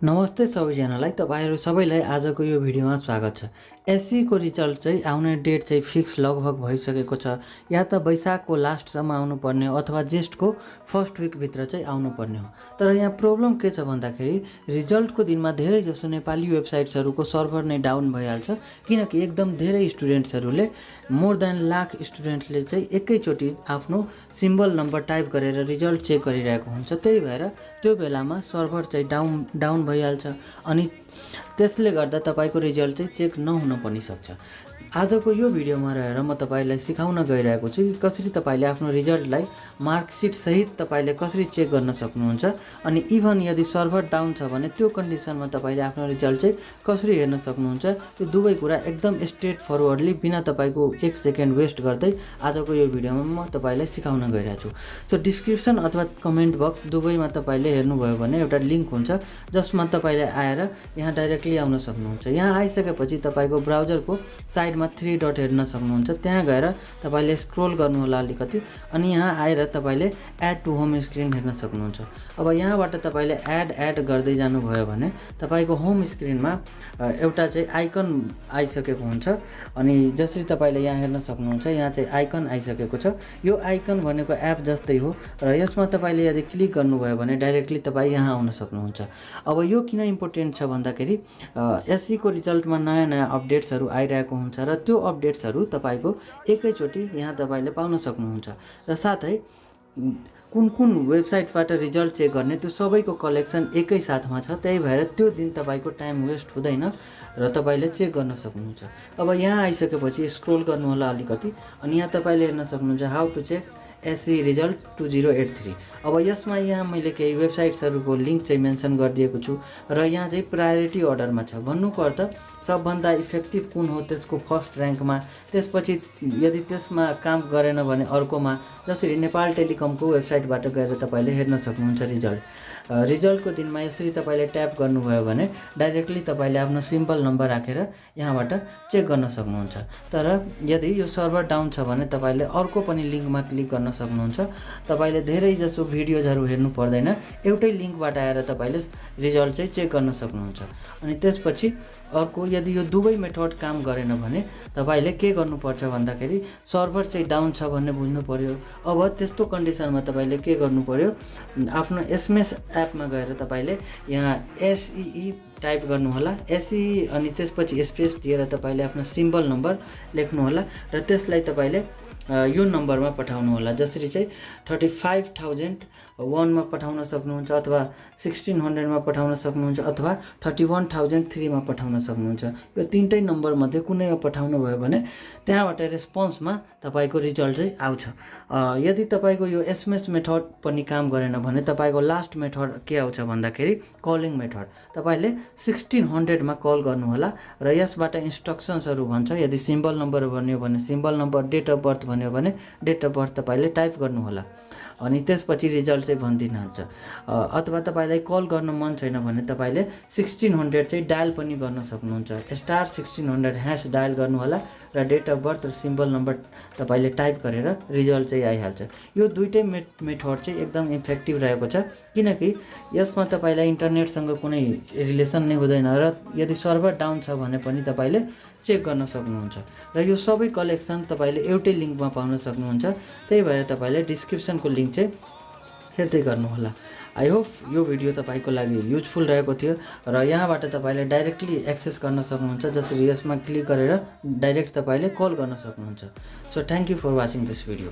नमस्ते सबैजनालाई तपाईहरु सबैलाई आजको यो भिडियोमा स्वागत छ। एससी को रिजल्ट चाहिँ आउने डेट चाहिँ फिक्स लगभग भइसकेको छ। या त वैशाखको लास्टसम्म आउनु पर्ने हो अथवा जेष्ठको फर्स्ट विक भित्र चाहिँ आउनु पर्ने हो। तर यहाँ प्रब्लम के छ भन्दाखेरि रिजल्टको दिनमा धेरै जसो नेपाली वेबसाइट्सहरुको सर्भर नै डाउन भइहाल्छ, किनकि एकदम धेरै स्टुडेन्ट्सहरुले मोर देन लाख स्टुडेन्टले चाहिँ एकैचोटी आफ्नो सिम्बल नम्बर टाइप गरेर रिजल्ट चेक गरिरहेको हुन्छ। त्यही भएर त्यो बेलामा सर्भर चाहिँ डाउन भइहाल्छ अनि त्यसले गर्दा तपाईको रिजल्ट चाहिँ चेक नहुन पनि सक्छ। आजको यो भिडियोमा रहेर म तपाईलाई सिकाउन गइरहेको छु कि कसरी तपाईले आफ्नो रिजल्टलाई मार्कसिट सहित तपाईले कसरी चेक गर्न सक्नुहुन्छ अनि इभन यदि सर्भर डाउन छ भने त्यो कन्डिसनमा तपाईले आफ्नो रिजल्ट चाहिँ कसरी हेर्न सक्नुहुन्छ। यो दुवै कुरा एकदम स्ट्रेट फरवर्डली बिना तपाईको 1 सेकेन्ड वेस्ट गर्दै आजको यो भिडियोमा म तपाईलाई सिकाउन गइरहेको छु। सो डिस्क्रिप्सन अथवा कमेन्ट बक्स दुवैमा तपाईले हेर्नुभयो भने एउटा लिंक हुन्छ जसमा तपाईले आएर यहाँ डाइरेक्टली आउन सक्नुहुन्छ। यहाँ आइसकेपछि तपाईको ब्राउजरको साइड 3 डट हेर्न सक्नुहुन्छ। त्यहाँ गएर तपाईले स्क्रोल गर्नु होला अलिकति अनि यहाँ आएर तपाईले एड टु होम स्क्रिन हेर्न सक्नुहुन्छ। अब यहाँबाट तपाईले एड गर्दै जानु भयो भने तपाईको होम स्क्रिनमा एउटा चाहिँ आइकन आइसकेको हुन्छ अनि जसरी तपाईले यहाँ हेर्न सक्नुहुन्छ यहाँ चाहिँ आइकन आइसकेको छ। यो आइकन भनेको एप जस्तै हो र यसमा तपाईले यदि क्लिक गर्नुभयो भने डाइरेक्टली तपाई यहाँ आउन सक्नुहुन्छ। अब यो किन इम्पोर्टेन्ट छ भन्दाखेरि एससी को रिजल्टमा नयाँ अपडेट्सहरु आइरहेको हुन्छ र त्यो अपडेट्सहरु तपाईको एकैचोटी यहाँ तपाईले पाउन सक्नुहुन्छ र साथै कुन वेबसाइटबाट रिजल्ट चेक गर्ने त्यो सबैको कलेक्सन एकै साथमा छ। त्यही भएर त्यो दिन तपाईको टाइम वेस्ट हुँदैन र तपाईले चेक गर्न सक्नुहुन्छ। अब यहाँ आइसकेपछि स्क्रोल गर्नु होला अलिकति अनि यहाँ तपाईले हेर्न सक्नुहुन्छ how to check SC result 2083। अब यसमा यहाँ मैले केही वेबसाइट्सहरुको लिंक चाहिँ मेन्सन गरिदिएको छु र यहाँ चाहिँ प्रायोरिटी अर्डरमा छ। भन्नुको अर्थ सबभन्दा इफेक्टिभ कुन हो त्यसको फर्स्ट र्याङ्कमा, त्यसपछि यदि त्यसमा काम गरेन भने अर्कोमा, जसरी नेपाल टेलिकमको वेबसाइटबाट गएर तपाईले हेर्न सक्नुहुन्छ रिजल्टको दिनमा यसरी तपाईले ट्याप गर्नुभयो भने डाइरेक्टली तपाईले आफ्नो सिम्बल नम्बर राखेर यहाँबाट चेक गर्न सक्नुहुन्छ। तर यदि यो सर्भर डाउन छ भने तपाईले अर्को पनि लिंकमा क्लिक गर्न सक्नुहुन्छ। तपाईले धेरै जसो भिडियोजहरु हेर्नु पर्दैन, एउटै लिंकबाट आएर तपाईले रिजल्ट चाहिँ चेक गर्न सक्नुहुन्छ। अनि त्यसपछि अर्को यदि यो दुवै मेथड काम गरेन भने तपाईले के गर्नुपर्छ भन्दाखेरि सर्भर चाहिँ डाउन छ भन्ने बुझ्नु पर्यो। अब त्यस्तो कन्डिसनमा तपाईले के गर्नु पर्यो, आफ्नो एसएमएस एपमा गएर तपाईले यहाँ एसई टाइप गर्नु होला, एसई अनि त्यसपछि स्पेस दिएर तपाईले आफ्नो सिम्बल नम्बर लेख्नु होला र त्यसलाई तपाईले यो नम्बरमा पठाउनु होला। जसरी चाहिँ 35,001 मा पठाउन सक्नुहुन्छ अथवा 1600 मा पठाउन सक्नुहुन्छ अथवा 31,003 मा पठाउन सक्नुहुन्छ। यो तीनटै नम्बर मध्ये कुनैमा पठाउनु भयो भने त्यहाँबाट रेस्पोन्समा तपाईको रिजल्ट चाहिँ आउँछ। यदि तपाईको यो एसएमएस मेथड पनि काम गरेन भने तपाईको लास्ट मेथड के आउँछ भन्दाखेरि कलिङ मेथड। तपाईले 1600 मा कल गर्नु होला र यसबाट इन्स्ट्रक्सन्सहरु भन्छ। यदि सिम्बल नम्बर भन्यो भने symbol number, date of birth भन्यो भने डेट अफ बर्थ तपाईले टाइप गर्नु होला अनि त्यसपछि रिजल्ट चाहिँ भनिदिनुहुन्छ। अथवा तपाईलाई कल गर्न मन छैन भने तपाईले 1600 चाहिँ डायल पनि गर्न सक्नुहुन्छ। *1600# डायल गर्नु होला र डेट अफ बर्थ र सिम्बल नम्बर तपाईले टाइप गरेर रिजल्ट चाहिँ आइहाल्छ। यो दुईटै मेथड चाहिँ एकदम इफेक्टिभ रहेको छ, किनकि यसमा तपाईलाई इन्टरनेटसँग कुनै रिलेसन नै हुँदैन र यदि सर्भर डाउन छ भने पनि तपाईले चेक गर्न सक्नुहुन्छ र यो सबै कलेक्सन तपाईले एउटै लिंकमा पाउन सक्नुहुन्छ। त्यही भएर तपाईले डिस्क्रिप्सनको लिंक चाहिँ हेर्दै गर्नु होला। आई होप यो भिडियो तपाईको लागि युजफुल रहेको थियो र यहाँबाट तपाईले डाइरेक्टली एक्सेस गर्न सक्नुहुन्छ। जसरी यसमा क्लिक गरेर डाइरेक्ट तपाईले कल गर्न सक्नुहुन्छ। So thank you for watching this video.